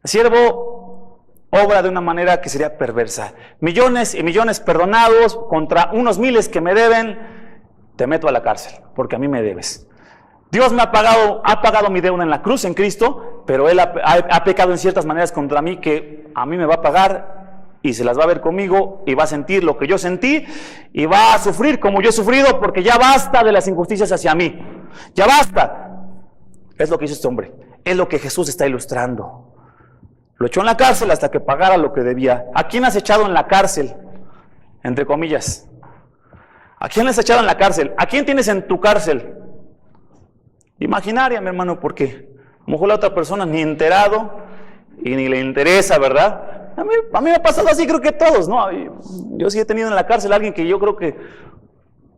El siervo obra de una manera que sería perversa. Millones y millones perdonados contra unos miles que me deben, te meto a la cárcel, porque a mí me debes. Dios me ha pagado mi deuda en la cruz, en Cristo, pero Él ha pecado en ciertas maneras contra mí que a mí me va a pagar y se las va a ver conmigo y va a sentir lo que yo sentí y va a sufrir como yo he sufrido, porque ya basta de las injusticias hacia mí. Ya basta. Es lo que hizo este hombre. Es lo que Jesús está ilustrando. Lo echó en la cárcel hasta que pagara lo que debía. ¿A quién has echado en la cárcel? Entre comillas. ¿A quién has echado en la cárcel? ¿A quién tienes en tu cárcel? Imaginaria, mi hermano, porque a lo mejor la otra persona ni enterado y ni le interesa, ¿verdad? A mí me ha pasado así, creo que todos, ¿no? Yo sí he tenido en la cárcel a alguien que yo creo que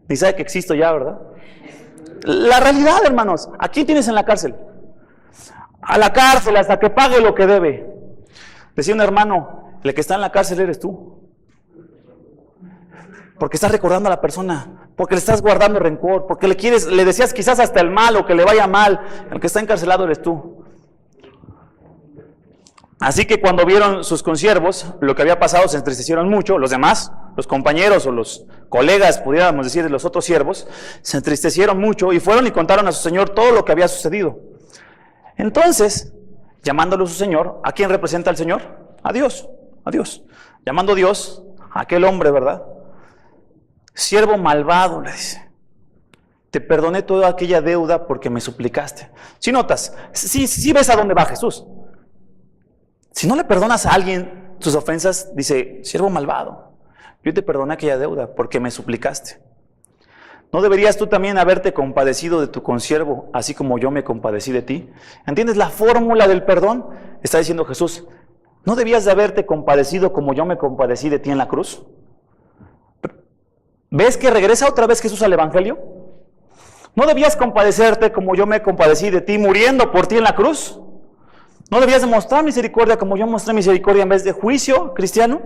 ni sabe que existo ya, ¿verdad? La realidad, hermanos, ¿a quién tienes en la cárcel? A la cárcel hasta que pague lo que debe. Decía un hermano, el que está en la cárcel eres tú. Porque estás recordando a la persona, porque le estás guardando rencor, porque le deseas quizás hasta el mal o que le vaya mal. El que está encarcelado eres tú. Así que cuando vieron sus consiervos lo que había pasado, se entristecieron mucho. Los demás, los compañeros o los colegas, pudiéramos decir, de los otros siervos, se entristecieron mucho y fueron y contaron a su señor todo lo que había sucedido. Entonces, llamándolo su señor, ¿a quién representa el Señor? A Dios, a Dios. Llamando a Dios, a aquel hombre, ¿verdad? Siervo malvado, le dice, te perdoné toda aquella deuda porque me suplicaste. Si notas, si ves a dónde va Jesús. Si no le perdonas a alguien sus ofensas, dice, siervo malvado, yo te perdoné aquella deuda porque me suplicaste. ¿No deberías tú también haberte compadecido de tu consiervo, así como yo me compadecí de ti? ¿Entiendes la fórmula del perdón? Está diciendo Jesús, ¿no debías de haberte compadecido como yo me compadecí de ti en la cruz? ¿Ves que regresa otra vez Jesús al Evangelio? ¿No debías compadecerte como yo me compadecí de ti muriendo por ti en la cruz? ¿No debías demostrar misericordia como yo mostré misericordia en vez de juicio, cristiano?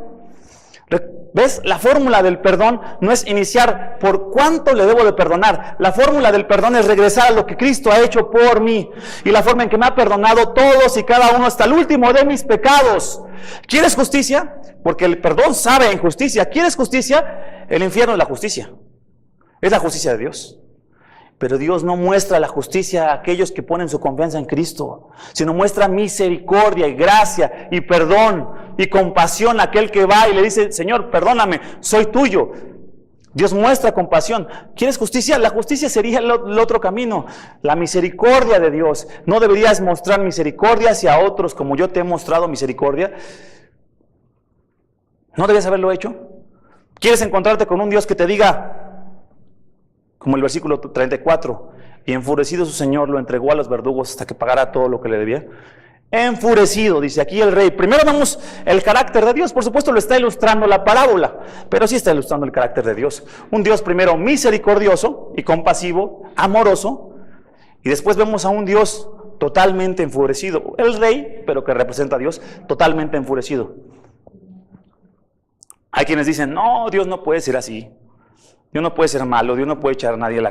¿Ves? La fórmula del perdón no es iniciar por cuánto le debo de perdonar. La fórmula del perdón es regresar a lo que Cristo ha hecho por mí. Y la forma en que me ha perdonado todos y cada uno hasta el último de mis pecados. ¿Quieres justicia? Porque el perdón sabe en justicia. ¿Quieres justicia? El infierno es la justicia. Es la justicia de Dios. Pero Dios no muestra la justicia a aquellos que ponen su confianza en Cristo, sino muestra misericordia y gracia y perdón y compasión a aquel que va y le dice, Señor, perdóname, soy tuyo. Dios muestra compasión. ¿Quieres justicia? La justicia sería el otro camino, la misericordia de Dios. ¿No deberías mostrar misericordia hacia otros como yo te he mostrado misericordia? ¿No deberías haberlo hecho? ¿Quieres encontrarte con un Dios que te diga, como el versículo 34, y enfurecido su señor lo entregó a los verdugos hasta que pagara todo lo que le debía? Enfurecido, dice aquí el rey. Primero vemos el carácter de Dios. Por supuesto lo está ilustrando la parábola, pero sí está ilustrando el carácter de Dios. Un Dios primero misericordioso y compasivo, amoroso, y después vemos a un Dios totalmente enfurecido. El rey, pero que representa a Dios, totalmente enfurecido. Hay quienes dicen, no, Dios no puede ser así. Dios no puede ser malo, Dios no puede echar a nadie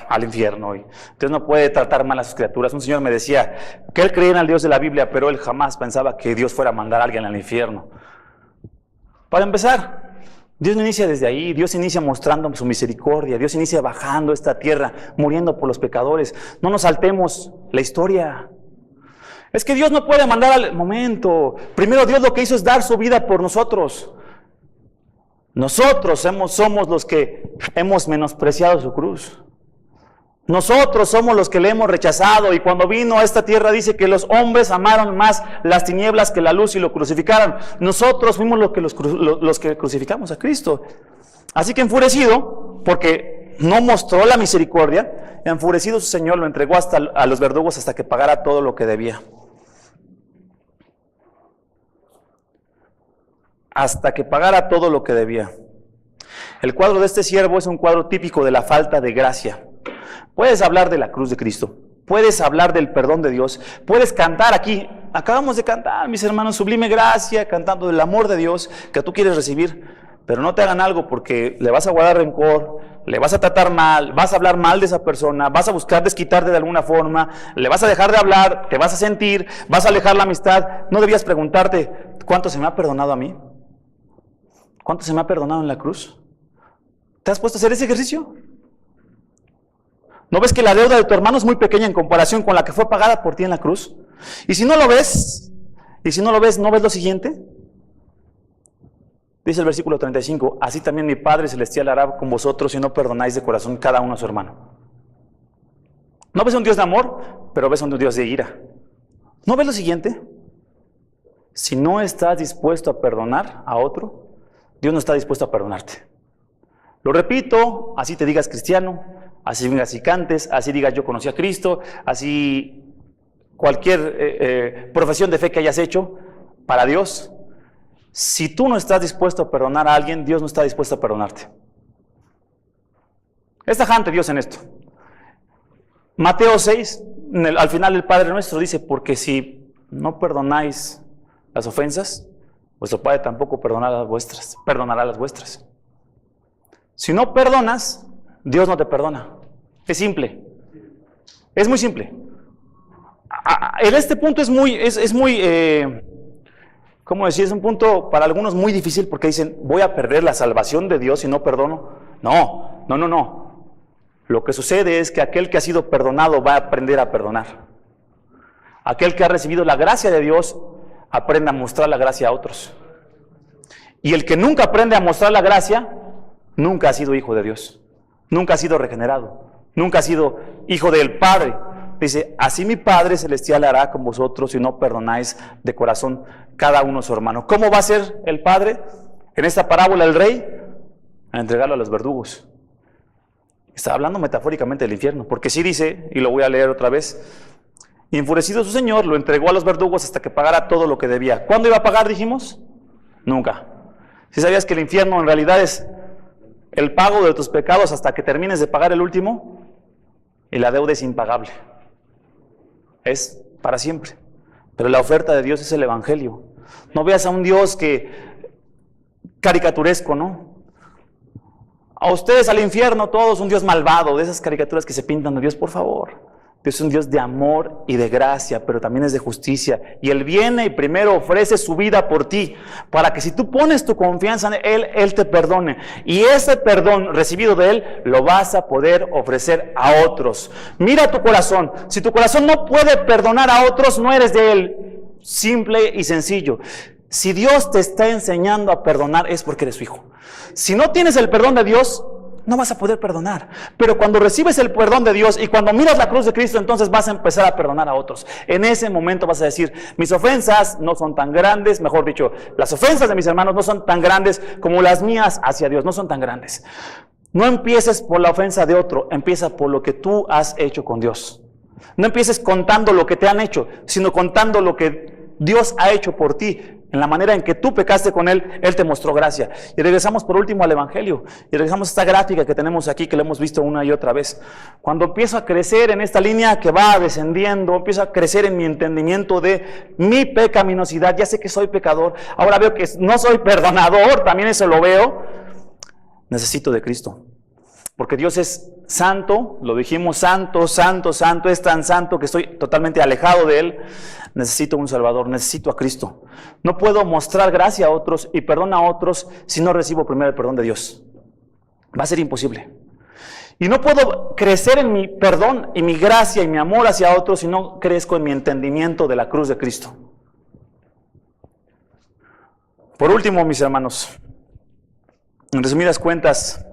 al infierno, y Dios no puede tratar mal a sus criaturas. Un señor me decía que él creía en el Dios de la Biblia, pero él jamás pensaba que Dios fuera a mandar a alguien al infierno. Para empezar, Dios no inicia desde ahí, Dios inicia mostrando su misericordia, Dios inicia bajando esta tierra, muriendo por los pecadores. No nos saltemos la historia. Es que Dios no puede mandar al momento. Primero Dios lo que hizo es dar su vida por nosotros. Nosotros somos los que hemos menospreciado su cruz. Nosotros somos los que le hemos rechazado, y cuando vino a esta tierra dice que los hombres amaron más las tinieblas que la luz y lo crucificaron. Nosotros fuimos los que crucificamos a Cristo. Así que enfurecido, porque no mostró la misericordia, enfurecido su Señor lo entregó a los verdugos hasta que pagara todo lo que debía. Hasta que pagara todo lo que debía. El cuadro de este siervo es un cuadro típico de la falta de gracia. Puedes hablar de la cruz de Cristo, puedes hablar del perdón de Dios, puedes cantar aquí acabamos de cantar, mis hermanos, Sublime Gracia, cantando del amor de Dios que tú quieres recibir, pero no te hagan algo porque le vas a guardar rencor, le vas a tratar mal, vas a hablar mal de esa persona, vas a buscar desquitarte de alguna forma, le vas a dejar de hablar, te vas a sentir, vas a alejar la amistad. No debías preguntarte, ¿cuánto se me ha perdonado a mí? ¿Cuánto se me ha perdonado en la cruz? ¿Te has puesto a hacer ese ejercicio? ¿No ves que la deuda de tu hermano es muy pequeña en comparación con la que fue pagada por ti en la cruz? Y si no lo ves, ¿no ves lo siguiente? Dice el versículo 35, así también mi Padre Celestial hará con vosotros si no perdonáis de corazón cada uno a su hermano. No ves un Dios de amor, pero ves un Dios de ira. ¿No ves lo siguiente? Si no estás dispuesto a perdonar a otro, Dios no está dispuesto a perdonarte. Lo repito, así te digas cristiano, así vengas y cantes, así digas yo conocí a Cristo, así cualquier profesión de fe que hayas hecho para Dios. Si tú no estás dispuesto a perdonar a alguien, Dios no está dispuesto a perdonarte. Es tajante Dios en esto. Mateo 6, al final el Padre Nuestro dice, porque si no perdonáis las ofensas, vuestro Padre tampoco perdonará las vuestras. Si no perdonas, Dios no te perdona. Es simple. Es muy simple. En este punto es muy ¿cómo decir? Es un punto para algunos muy difícil porque dicen, voy a perder la salvación de Dios si no perdono. No. Lo que sucede es que aquel que ha sido perdonado va a aprender a perdonar. Aquel que ha recibido la gracia de Dios aprende a mostrar la gracia a otros. Y el que nunca aprende a mostrar la gracia, nunca ha sido hijo de Dios. Nunca ha sido regenerado. Nunca ha sido hijo del Padre. Dice, así mi Padre Celestial hará con vosotros si no perdonáis de corazón cada uno a su hermano. ¿Cómo va a ser el Padre? En esta parábola el rey, a entregarlo a los verdugos. Está hablando metafóricamente del infierno, porque sí dice, y lo voy a leer otra vez, y enfurecido su señor, lo entregó a los verdugos hasta que pagara todo lo que debía. ¿Cuándo iba a pagar, dijimos? Nunca. ¿Sí sabías que el infierno en realidad es el pago de tus pecados hasta que termines de pagar el último? Y la deuda es impagable. Es para siempre. Pero la oferta de Dios es el Evangelio. No veas a un Dios caricaturesco, ¿no? A ustedes al infierno, todos un Dios malvado, de esas caricaturas que se pintan de Dios, por favor. Dios es un Dios de amor y de gracia, pero también es de justicia. Y Él viene y primero ofrece su vida por ti, para que si tú pones tu confianza en Él, Él te perdone. Y ese perdón recibido de Él, lo vas a poder ofrecer a otros. Mira tu corazón. Si tu corazón no puede perdonar a otros, no eres de Él. Simple y sencillo. Si Dios te está enseñando a perdonar, es porque eres su hijo. Si no tienes el perdón de Dios, no vas a poder perdonar. Pero cuando recibes el perdón de Dios y cuando miras la cruz de Cristo, entonces vas a empezar a perdonar a otros. En ese momento vas a decir, mis ofensas no son tan grandes, mejor dicho, las ofensas de mis hermanos no son tan grandes como las mías hacia Dios, no son tan grandes. No empieces por la ofensa de otro, empieza por lo que tú has hecho con Dios. No empieces contando lo que te han hecho, sino contando lo que Dios ha hecho por ti. En la manera en que tú pecaste con Él, Él te mostró gracia. Y regresamos por último al Evangelio. Y regresamos a esta gráfica que tenemos aquí, que la hemos visto una y otra vez. Cuando empiezo a crecer en esta línea que va descendiendo, empiezo a crecer en mi entendimiento de mi pecaminosidad. Ya sé que soy pecador. Ahora veo que no soy perdonador, también eso lo veo. Necesito de Cristo. Porque Dios es santo, lo dijimos, santo, es tan santo que estoy totalmente alejado de Él. Necesito un Salvador, necesito a Cristo. No puedo mostrar gracia a otros y perdón a otros si no recibo primero el perdón de Dios. Va a ser imposible. Y no puedo crecer en mi perdón y mi gracia y mi amor hacia otros si no crezco en mi entendimiento de la cruz de Cristo. Por último, mis hermanos, en resumidas cuentas,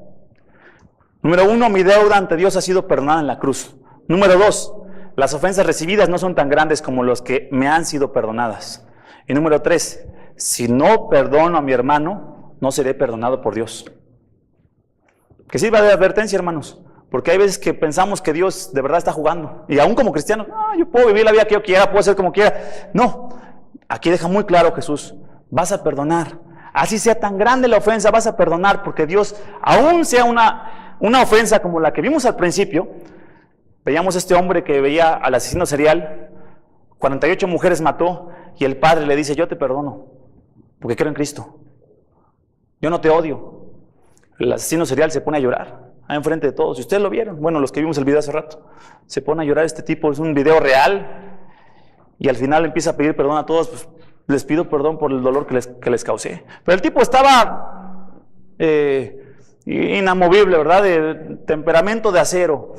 número 1, mi deuda ante Dios ha sido perdonada en la cruz. Número 2, las ofensas recibidas no son tan grandes como las que me han sido perdonadas. Y número 3, si no perdono a mi hermano, no seré perdonado por Dios. Que sirva de advertencia, hermanos, porque hay veces que pensamos que Dios de verdad está jugando. Y aún como cristianos, no, yo puedo vivir la vida que yo quiera, puedo ser como quiera. No, aquí deja muy claro Jesús, vas a perdonar. Así sea tan grande la ofensa, vas a perdonar, porque Dios, aún sea una ofensa como la que vimos al principio, veíamos a este hombre que veía al asesino serial, 48 mujeres mató, y el padre le dice, yo te perdono, porque creo en Cristo. Yo no te odio. El asesino serial se pone a llorar ahí enfrente de todos. Si ustedes lo vieron, bueno, los que vimos el video hace rato, se pone a llorar este tipo, es un video real, y al final empieza a pedir perdón a todos, pues les pido perdón por el dolor que les causé. Pero el tipo estaba inamovible, ¿verdad? De temperamento de acero.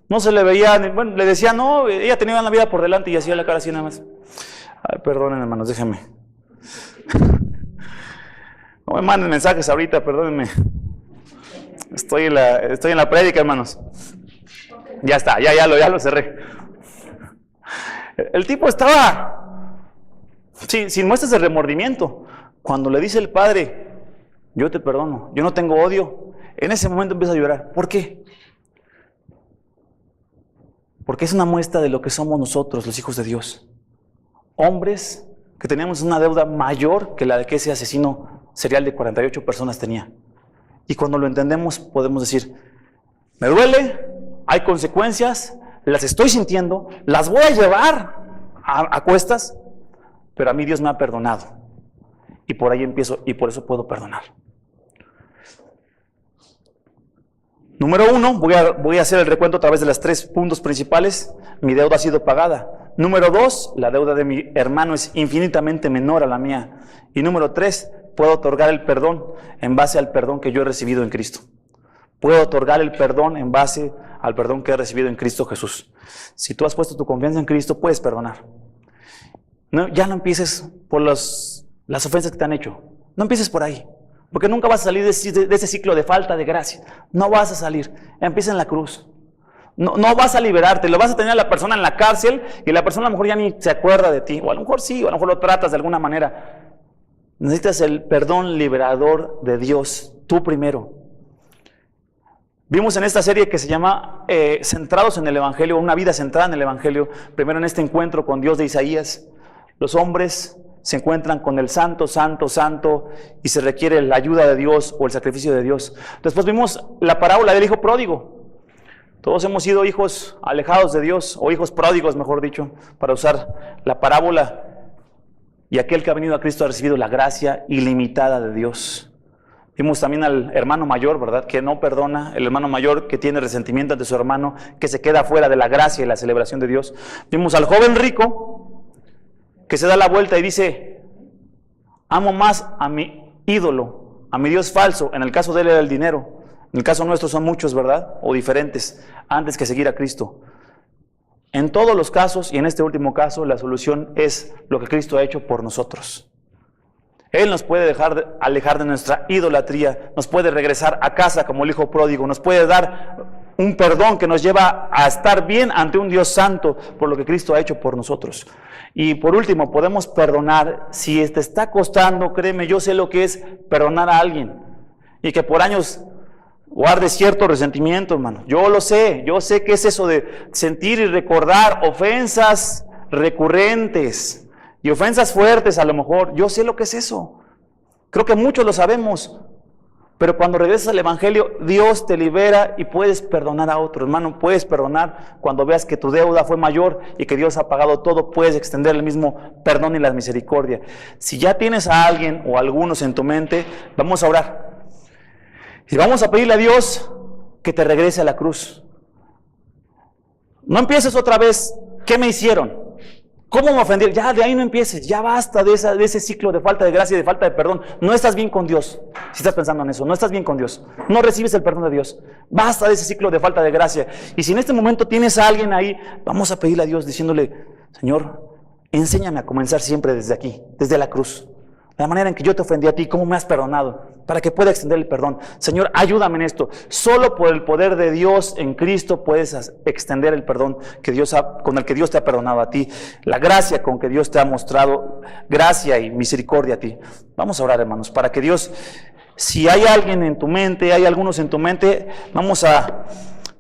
No se le veía, bueno, le decía, no, ella tenía la vida por delante y hacía la cara así nada más. Ay, perdonen, hermanos, déjenme. No me manden mensajes ahorita, perdónenme. Estoy en la prédica, hermanos. Ya está, ya lo cerré. El tipo estaba sin muestras de remordimiento. Cuando le dice el padre, yo te perdono, yo no tengo odio, en ese momento empieza a llorar. ¿Por qué? Porque es una muestra de lo que somos nosotros, los hijos de Dios. Hombres que teníamos una deuda mayor que la de que ese asesino serial de 48 personas tenía. Y cuando lo entendemos podemos decir, me duele, hay consecuencias, las estoy sintiendo, las voy a llevar a cuestas, pero a mí Dios me ha perdonado. Y por ahí empiezo, y por eso puedo perdonar. Número 1, voy a hacer el recuento a través de los 3 puntos principales. Mi deuda ha sido pagada. Número 2, la deuda de mi hermano es infinitamente menor a la mía. Y número 3, puedo otorgar el perdón en base al perdón que yo he recibido en Cristo. Puedo otorgar el perdón en base al perdón que he recibido en Cristo Jesús. Si tú has puesto tu confianza en Cristo, puedes perdonar. No, ya no empieces por las ofensas que te han hecho. No empieces por ahí. Porque nunca vas a salir de ese ciclo de falta de gracia. No vas a salir. Empieza en la cruz. No vas a liberarte. Lo vas a tener a la persona en la cárcel y la persona a lo mejor ya ni se acuerda de ti. O a lo mejor sí, o a lo mejor lo tratas de alguna manera. Necesitas el perdón liberador de Dios. Tú primero. Vimos en esta serie que se llama Centrados en el Evangelio, una vida centrada en el Evangelio. Primero en este encuentro con Dios de Isaías. Los hombres se encuentran con el santo, santo, santo, y se requiere la ayuda de Dios o el sacrificio de Dios. Después vimos la parábola del hijo pródigo. Todos hemos sido hijos alejados de Dios, o hijos pródigos, mejor dicho, para usar la parábola. Y aquel que ha venido a Cristo ha recibido la gracia ilimitada de Dios. Vimos también al hermano mayor, ¿verdad? Que no perdona, el hermano mayor que tiene resentimiento ante su hermano, que se queda fuera de la gracia y la celebración de Dios. Vimos al joven rico, que se da la vuelta y dice, amo más a mi ídolo, a mi Dios falso. En el caso de él era el dinero. En el caso nuestro son muchos, ¿verdad? O diferentes, antes que seguir a Cristo. En todos los casos, y en este último caso, la solución es lo que Cristo ha hecho por nosotros. Él nos puede alejar de nuestra idolatría, nos puede regresar a casa como el hijo pródigo, nos puede dar un perdón que nos lleva a estar bien ante un Dios santo por lo que Cristo ha hecho por nosotros. Y por último, podemos perdonar. Si te está costando, créeme, yo sé lo que es perdonar a alguien y que por años guarde cierto resentimiento, hermano. Yo sé qué es eso de sentir y recordar ofensas recurrentes y ofensas fuertes a lo mejor. Yo sé lo que es eso. Creo que muchos lo sabemos. Pero cuando regresas al Evangelio, Dios te libera y puedes perdonar a otro. Hermano, puedes perdonar cuando veas que tu deuda fue mayor y que Dios ha pagado todo. Puedes extender el mismo perdón y la misericordia. Si ya tienes a alguien o algunos en tu mente, vamos a orar. Y vamos a pedirle a Dios que te regrese a la cruz. No empieces otra vez, ¿qué me hicieron? ¿Cómo me ofendieron? Ya de ahí no empieces, ya basta de ese ciclo de falta de gracia y de falta de perdón. No estás bien con Dios, si estás pensando en eso, no estás bien con Dios. No recibes el perdón de Dios. Basta de ese ciclo de falta de gracia. Y si en este momento tienes a alguien ahí, vamos a pedirle a Dios diciéndole, Señor, enséñame a comenzar siempre desde aquí, desde la cruz. La manera en que yo te ofendí a ti, cómo me has perdonado, para que pueda extender el perdón. Señor, ayúdame en esto. Solo por el poder de Dios en Cristo puedes extender el perdón con el que Dios te ha perdonado a ti. La gracia con que Dios te ha mostrado gracia y misericordia a ti. Vamos a orar, hermanos, para que Dios, si hay alguien en tu mente, hay algunos en tu mente, vamos a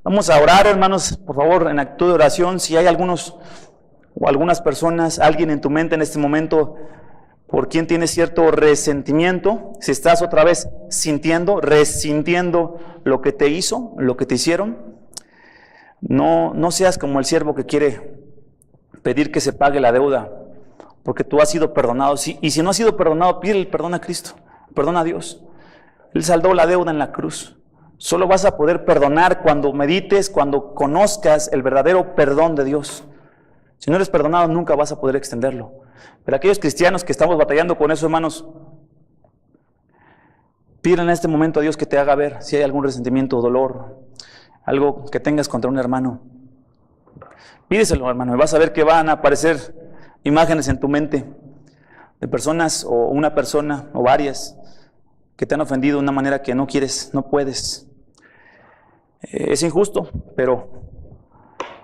orar, hermanos, por favor, en actitud de oración. Si hay algunos o algunas personas, alguien en tu mente en este momento por quien tienes cierto resentimiento, si estás otra vez resintiendo lo que te hizo, lo que te hicieron, no seas como el siervo que quiere pedir que se pague la deuda porque tú has sido perdonado. Y si no has sido perdonado, pide el perdón a Cristo, perdona a Dios. Él saldó la deuda en la cruz. Solo vas a poder perdonar cuando medites, cuando conozcas el verdadero perdón de Dios. Si no eres perdonado, nunca vas a poder extenderlo. Pero aquellos cristianos que estamos batallando con eso, hermanos, pide en este momento a Dios que te haga ver si hay algún resentimiento o dolor, algo que tengas contra un hermano. Pídeselo, hermano, y vas a ver que van a aparecer imágenes en tu mente de personas o una persona o varias que te han ofendido de una manera que no quieres, no puedes. Es injusto, pero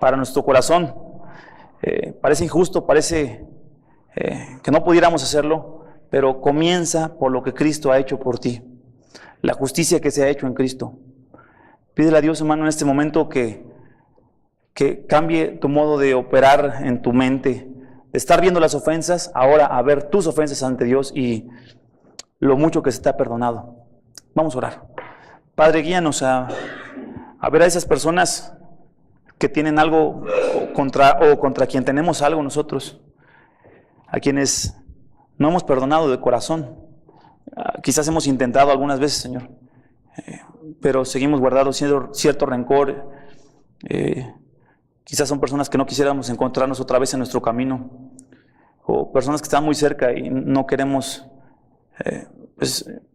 para nuestro corazón parece injusto, parece que no pudiéramos hacerlo, pero comienza por lo que Cristo ha hecho por ti, la justicia que se ha hecho en Cristo. Pídele a Dios, hermano, en este momento que cambie tu modo de operar en tu mente, de estar viendo las ofensas, ahora a ver tus ofensas ante Dios y lo mucho que se te ha perdonado. Vamos a orar. Padre, guíanos a ver a esas personas que tienen algo contra quien tenemos algo nosotros, a quienes no hemos perdonado de corazón. Quizás hemos intentado algunas veces, Señor, pero seguimos guardando cierto rencor. Quizás son personas que no quisiéramos encontrarnos otra vez en nuestro camino, o personas que están muy cerca y no queremos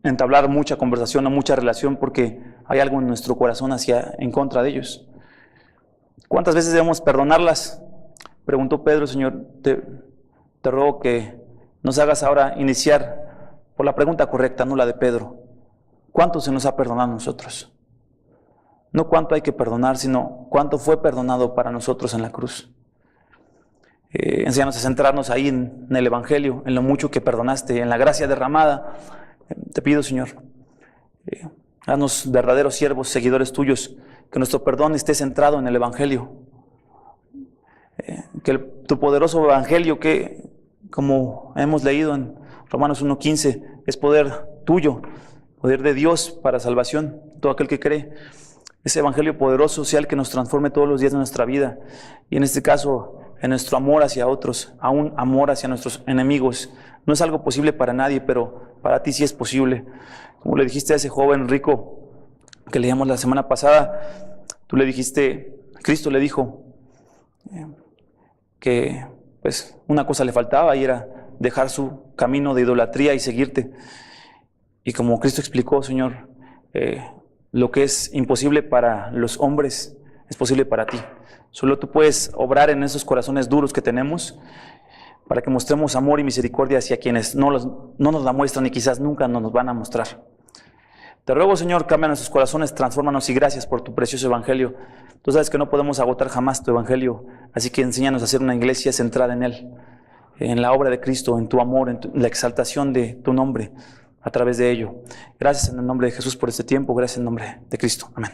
entablar mucha conversación o mucha relación porque hay algo en nuestro corazón en contra de ellos. ¿Cuántas veces debemos perdonarlas? Preguntó Pedro. Señor, te ruego que nos hagas ahora iniciar por la pregunta correcta, no la de Pedro. ¿Cuánto se nos ha perdonado a nosotros? No cuánto hay que perdonar, sino cuánto fue perdonado para nosotros en la cruz. Enséñanos a centrarnos ahí en el Evangelio, en lo mucho que perdonaste, en la gracia derramada. Te pido, Señor, haznos verdaderos siervos, seguidores tuyos, que nuestro perdón esté centrado en el Evangelio. Que tu poderoso Evangelio, que como hemos leído en Romanos 1:15, es poder tuyo, poder de Dios para salvación, todo aquel que cree. Ese Evangelio poderoso sea el que nos transforme todos los días de nuestra vida, y en este caso, en nuestro amor hacia otros, aún amor hacia nuestros enemigos. No es algo posible para nadie, pero para ti sí es posible. Como le dijiste a ese joven rico que leíamos la semana pasada, tú le dijiste, Cristo le dijo que pues una cosa le faltaba y era dejar su camino de idolatría y seguirte. Y como Cristo explicó, Señor, lo que es imposible para los hombres es posible para ti. Solo tú puedes obrar en esos corazones duros que tenemos para que mostremos amor y misericordia hacia quienes no nos la muestran y quizás nunca nos van a mostrar. Te ruego, Señor, cambia nuestros corazones, transfórmanos y gracias por tu precioso Evangelio. Tú sabes que no podemos agotar jamás tu Evangelio, así que enséñanos a ser una iglesia centrada en Él, en la obra de Cristo, en tu amor, en la exaltación de tu nombre a través de ello. Gracias en el nombre de Jesús por este tiempo, gracias en el nombre de Cristo. Amén.